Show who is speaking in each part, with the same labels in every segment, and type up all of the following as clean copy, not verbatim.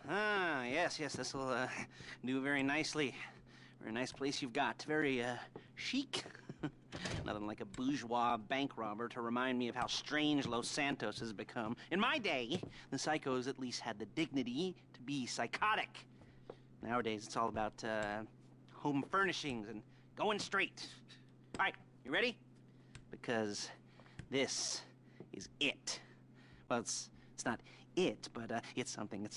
Speaker 1: Ah, yes, this will do very nicely. Very nice place you've got. Very chic. Nothing like a bourgeois bank robber to remind me of how strange Los Santos has become. In my day, the psychos at least had the dignity to be psychotic. Nowadays, it's all about home furnishings and going straight. All right, you ready? Because this is it. Well, it's not it, but it's something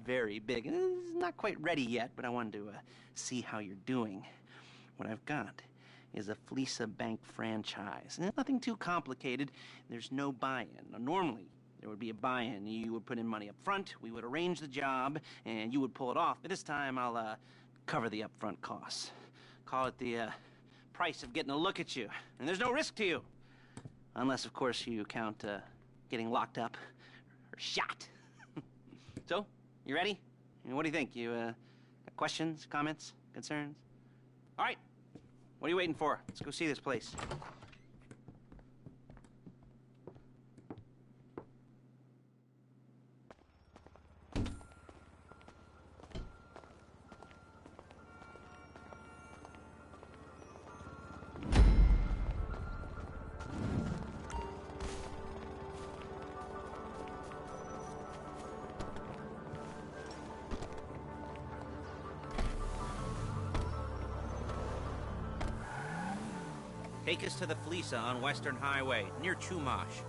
Speaker 1: very big. It's not quite ready yet, but I wanted to see how you're doing. What I've got is a Fleesa Bank franchise. Nothing too complicated. There's no buy-in. Now, normally, there would be a buy-in. You would put in money up front, we would arrange the job, and you would pull it off. But this time, I'll cover the upfront costs. Call it the price of getting a look at you. And there's no risk to you. Unless, of course, you count getting locked up or shot. So, you ready? What do you think? You got questions, comments, concerns? All right. What are you waiting for? Let's go see this place. Take us to the Fleesa on Western Highway, near Chumash.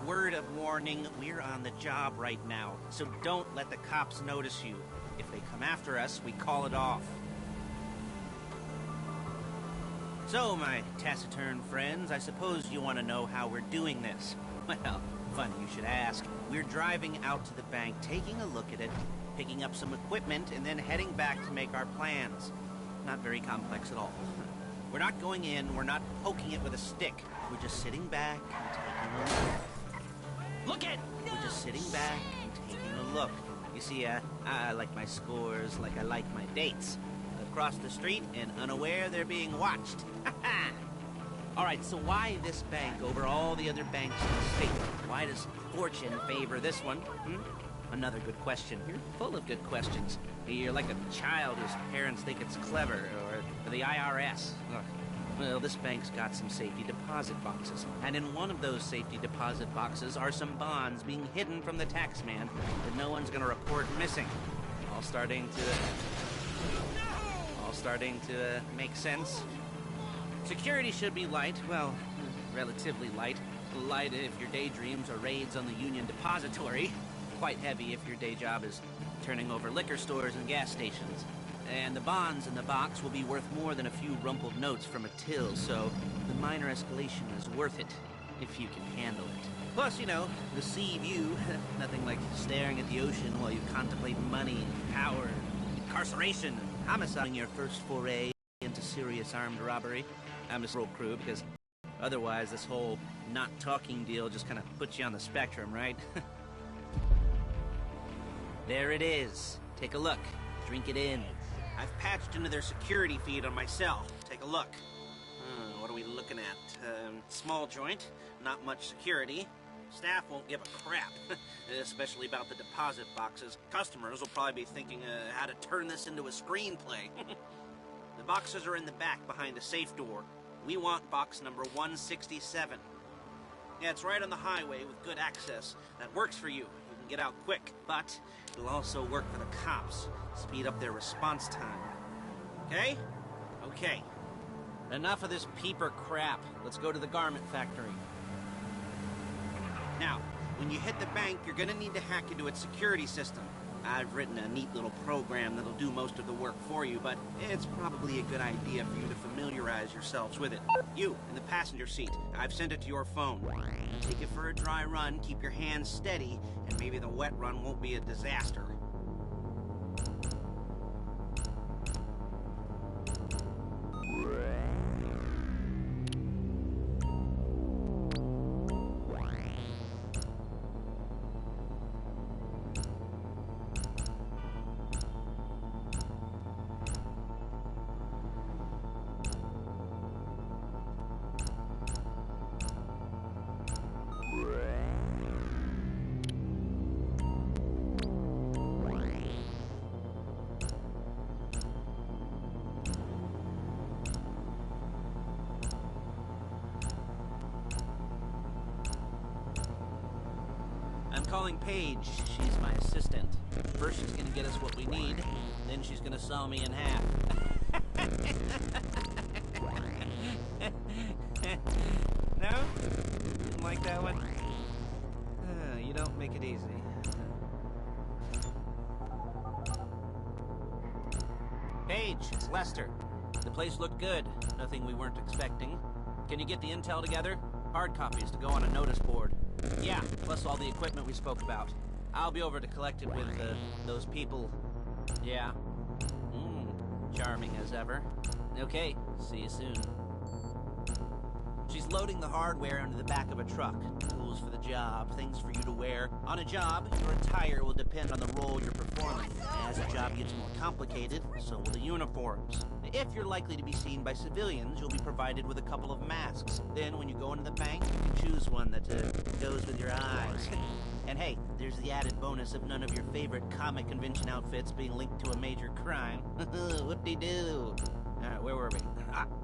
Speaker 1: Word of warning, we're on the job right now, so don't let the cops notice you. If they come after us, we call it off. So, my taciturn friends, I suppose you want to know how we're doing this. Well, funny you should ask. We're driving out to the bank, taking a look at it, picking up some equipment, and then heading back to make our plans. Not very complex at all. We're not going in, we're not poking it with a stick. We're just sitting back and taking a look. Look it! No! We're just sitting back and taking a look. You see, I like my scores like I like my dates. Across the street and unaware they're being watched. All right, so why this bank over all the other banks in the state? Why does fortune favor this one? Another good question. You're full of good questions. You're like a child whose parents think it's clever, or the IRS. Ugh. Well, this bank's got some safety deposit boxes, and in one of those safety deposit boxes are some bonds being hidden from the tax man that no one's gonna report missing. All starting to make sense. Security should be light, well, relatively light. Light if your daydreams are raids on the Union Depository. Quite heavy if your day job is turning over liquor stores and gas stations. And the bonds in the box will be worth more than a few rumpled notes from a till, so the minor escalation is worth it, if you can handle it. Plus, you know, the sea view, nothing like staring at the ocean while you contemplate money and power, and incarceration, and homicide. Your first foray into serious armed robbery. I'm just roll crew, because otherwise this whole not talking deal just kind of puts you on the spectrum, right? There it is. Take a look. Drink it in. I've patched into their security feed on my cell. Take a look. What are we looking at? Small joint, not much security. Staff won't give a crap, especially about the deposit boxes. Customers will probably be thinking how to turn this into a screenplay. The boxes are in the back behind a safe door. We want box number 167. Yeah, it's right on the highway with good access. That works for you. Get out quick, but it'll also work for the cops. Speed up their response time. Okay? Okay. Enough of this peeper crap. Let's go to the garment factory. Now, when you hit the bank, you're gonna need to hack into its security system. I've written a neat little program that'll do most of the work for you, but it's probably a good idea for you to familiarize yourselves with it. You, in the passenger seat, I've sent it to your phone. Take it for a dry run, keep your hands steady, and maybe the wet run won't be a disaster. calling Paige. She's my assistant. First she's gonna get us what we need, then she's gonna saw me in half. No? Didn't like that one? You don't make it easy. Paige, it's Lester. The place looked good. Nothing we weren't expecting. Can you get the intel together? Hard copies to go on a notice board. Yeah, plus all the equipment we spoke about. I'll be over to collect it with those people. Yeah. Charming as ever. Okay, see you soon. She's loading the hardware into the back of a truck. Tools for the job, things for you to wear. On a job, your attire will depend on the role you're performing. As the job gets more complicated, so will the uniforms. If you're likely to be seen by civilians, you'll be provided with a couple of masks. Then, when you go into the bank, you can choose one that goes with your eyes. And hey, there's the added bonus of none of your favorite comic convention outfits being linked to a major crime. Whoop-de-doo. Where were we?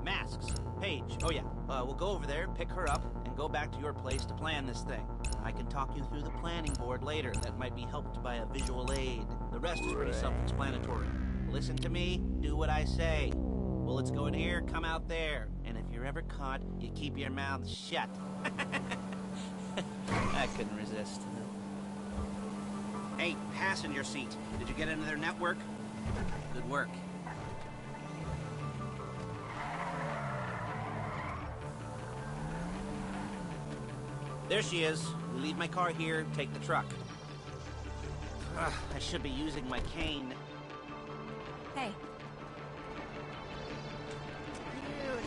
Speaker 1: Masks. Paige. Oh yeah, we'll go over there, pick her up, and go back to your place to plan this thing. I can talk you through the planning board later. That might be helped by a visual aid. The rest is pretty self-explanatory. Listen to me, do what I say. Bullets go in here, come out there. And if you're ever caught, you keep your mouth shut. I couldn't resist. Hey, passenger seat. Did you get into their network? Good work. There she is. We leave my car here, take the truck. I should be using my cane.
Speaker 2: Hey. Dude.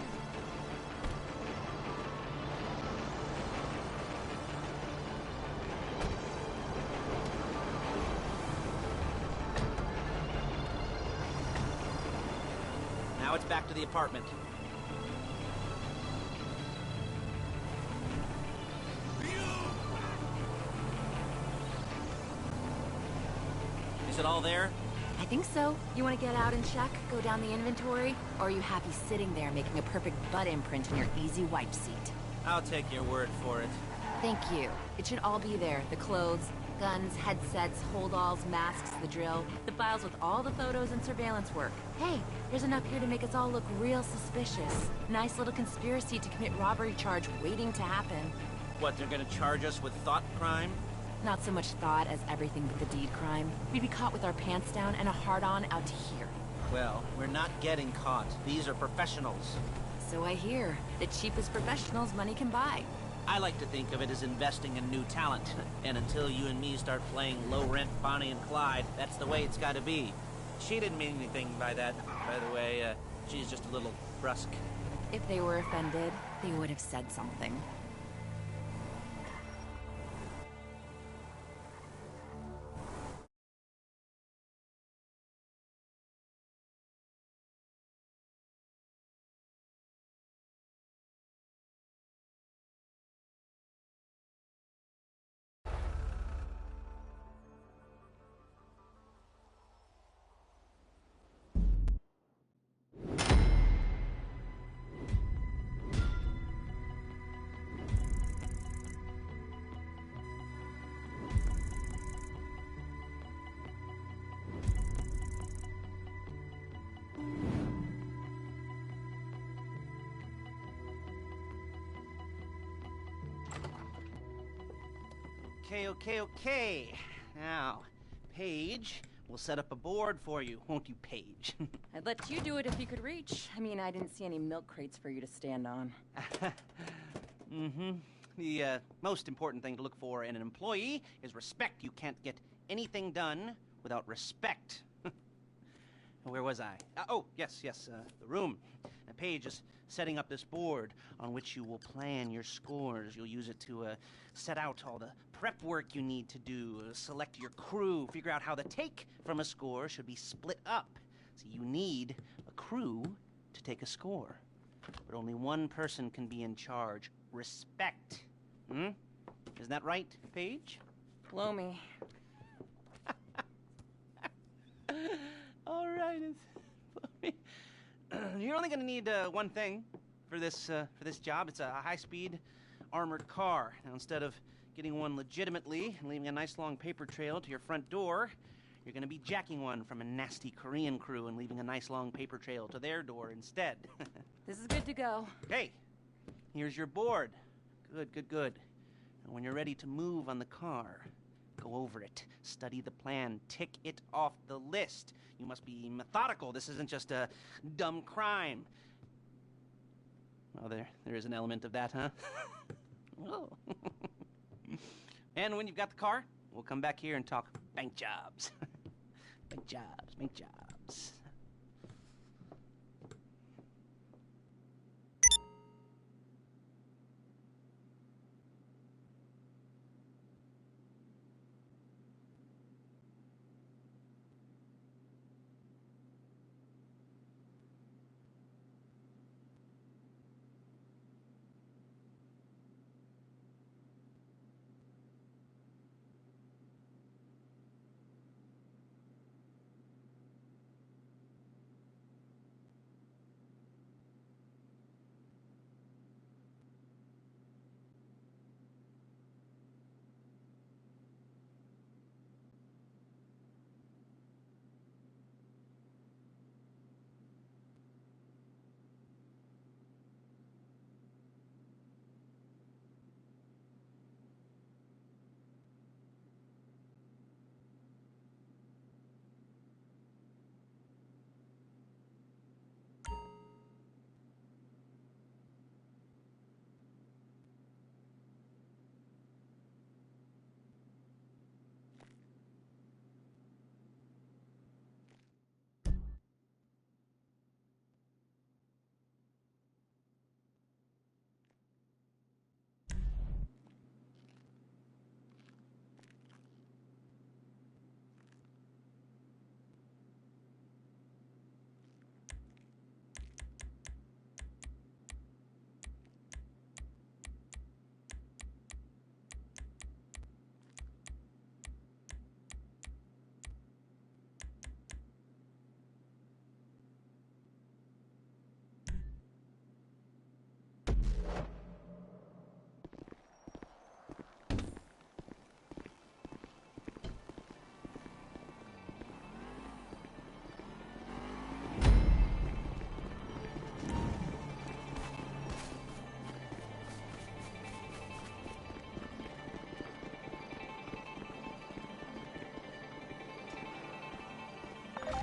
Speaker 1: Now it's back to the apartment. Is it all there?
Speaker 2: I think so. You want to get out and check? Go down the inventory? Or are you happy sitting there making a perfect butt imprint in your easy wipe seat?
Speaker 1: I'll take your word for it.
Speaker 2: Thank you. It should all be there. The clothes, guns, headsets, hold-alls, masks, the drill, the files with all the photos and surveillance work. Hey, there's enough here to make us all look real suspicious. Nice little conspiracy to commit robbery charge waiting to happen.
Speaker 1: What, they're gonna charge us with thought crime?
Speaker 2: Not so much thought as everything but the deed crime. We'd be caught with our pants down and a hard-on out to here.
Speaker 1: Well, we're not getting caught. These are professionals.
Speaker 2: So I hear. The cheapest professionals money can buy.
Speaker 1: I like to think of it as investing in new talent. And until you and me start playing low-rent Bonnie and Clyde, that's the way it's gotta be. She didn't mean anything by that, by the way. She's just a little brusque.
Speaker 2: If they were offended, they would have said something.
Speaker 1: Okay. Now, Paige, we'll set up a board for you, won't you, Paige?
Speaker 2: I'd let you do it if you could reach. I mean, I didn't see any milk crates for you to stand on.
Speaker 1: The most important thing to look for in an employee is respect. You can't get anything done without respect. Where was I? Yes, the room. Now, Paige is setting up this board on which you will plan your scores. You'll use it to set out all the prep work you need to do, select your crew, figure out how the take from a score should be split up. So you need a crew to take a score. But only one person can be in charge. Respect. Isn't that right, Paige?
Speaker 2: Blow me.
Speaker 1: All right. You're only going to need one thing for this job. It's a high-speed armored car. Now, instead of getting one legitimately and leaving a nice long paper trail to your front door, you're gonna be jacking one from a nasty Korean crew and leaving a nice long paper trail to their door instead.
Speaker 2: This is good to go.
Speaker 1: Hey, here's your board. Good. And when you're ready to move on the car, go over it, study the plan, tick it off the list. You must be methodical. This isn't just a dumb crime. Well, there is an element of that, huh? Oh. And when you've got the car, we'll come back here and talk bank jobs. Bank jobs.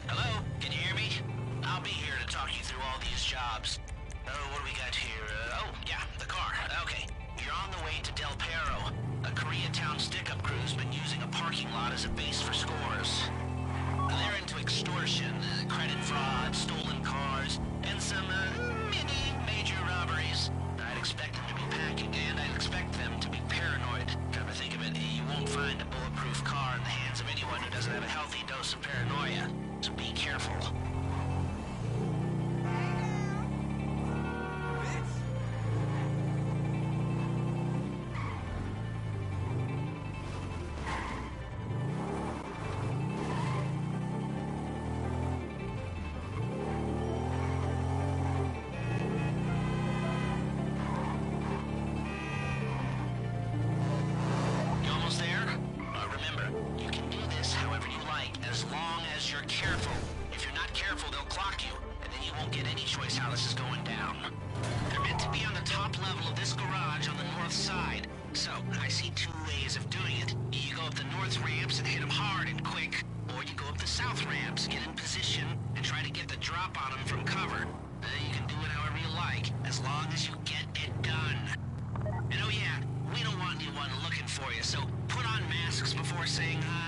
Speaker 3: Hello? Can you hear me? I'll be here to talk you through all these jobs. Oh, what do we got here? The car. Okay. You're on the way to Del Perro. A Koreatown stick-up crew's been using a parking lot as a base for scores. They're into extortion, credit fraud, stolen cars, and some, major robberies. I'd expect them to be packing, and I'd expect them to be paranoid. Come to think of it, you won't find a bulletproof car in the hands of anyone who doesn't have a healthy dose of paranoia. So be careful. You almost there? Remember, you can do this however you like, as long as you're careful. If you're not careful, they'll clock you, and then you won't get any choice how this is going down. They're meant to be on the top level of this garage on the north side. So, I see two ways of doing it. You go up the north ramps and hit them hard and quick, or you go up the south ramps, get in position, and try to get the drop on them from cover. You can do it however you like, as long as you get it done. And oh yeah, we don't want anyone looking for you, so put on masks before saying hi.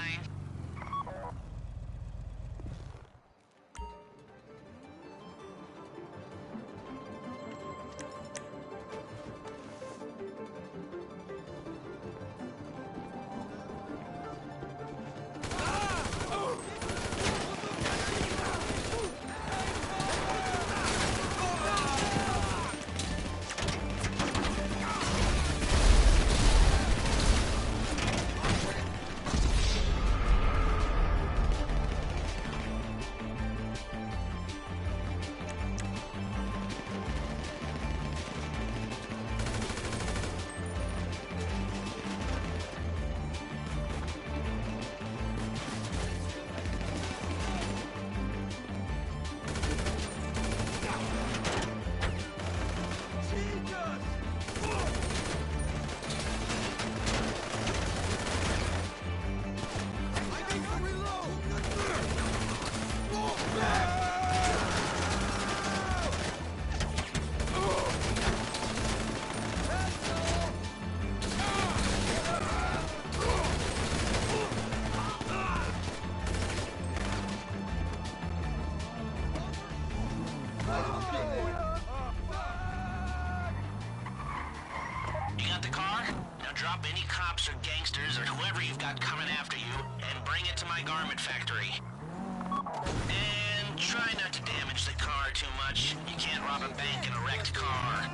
Speaker 3: up any cops or gangsters or whoever you've got coming after you and bring it to my garment factory. And try not to damage the car too much. You can't rob a bank in a wrecked car.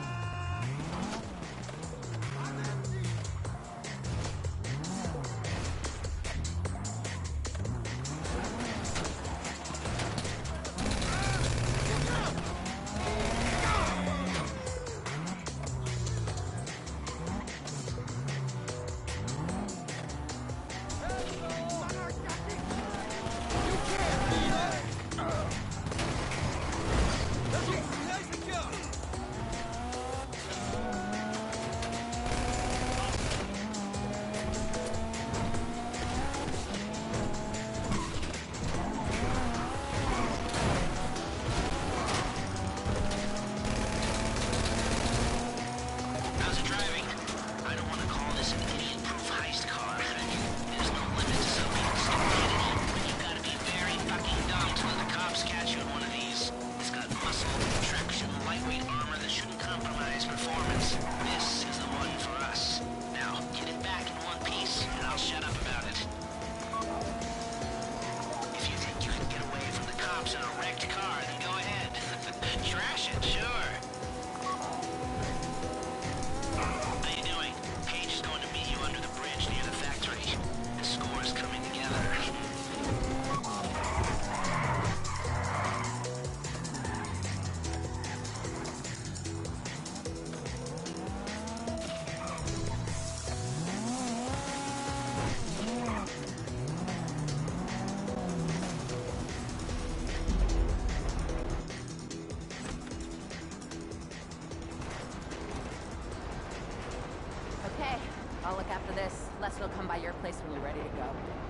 Speaker 2: Okay, I'll look after this. Les will come by your place when you're ready to go.